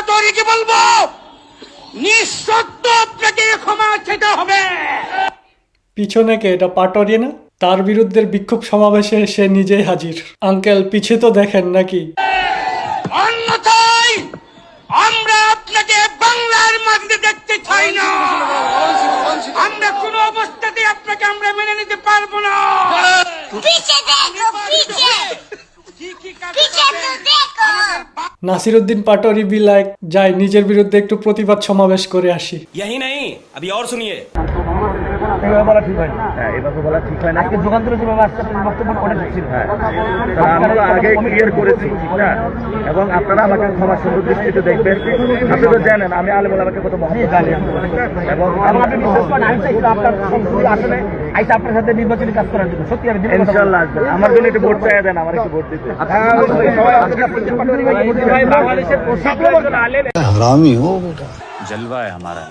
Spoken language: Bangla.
পাটোয়ারিকে বলবো নিঃশর্ত আপনাকে ক্ষমা চেতে হবে। পিছনে কে? এটা পাটোয়ারি না? তার বিরুদ্ধে বিক্ষোভ সমাবেশে সে নিজেই হাজির। আঙ্কেল পিছে তো দেখেন নাকি? অন্যথায় আমরা আপনাকে বাংলার মাটিতে দেখতে চাই না। আমরা কোনো অবস্থাতে আপনাকে আমরা মেনে নিতে পারবো না। पीछे देखो पीछे पीछे तो देखो নাসিরউদ্দিন পাটোয়ারি বি লাইক, যাই নিজের বিরুদ্ধে একটু প্রতিবাদ সমাবেশ করে আসি। यही नहीं, अभी और सुनिए। এভাবে বলা ঠিক হয় না। হ্যাঁ, এভাবে বলা ঠিক হয় না। আজকে যুগান্তরে যেভাবে আসছে আপনি বক্তব্য করে দিচ্ছেন। হ্যাঁ, আমরা আগে ক্লিয়ার করেছি, ঠিক না? এবং আপনারা আমাকে ক্ষমা সুন্দর দৃষ্টিতে দেখবেন। আপনি তো জানেন আমি আলেম ওলামাকে কত মহব্বত করি এবং আপনি বিশ্বাস করেন আমি চাইছিলাম আপনার সংসদে আসলে আইসা আপনার সাথে নির্বাচনী কাজ করার জন্য। সত্যি আমি ইনশাআল্লাহ আসবেন। আমার জন্য একটু ভোট চাইয়া দেন, আমার একটু ভোট দিতে। हरामी हो बेटा, जलवा है हमारा।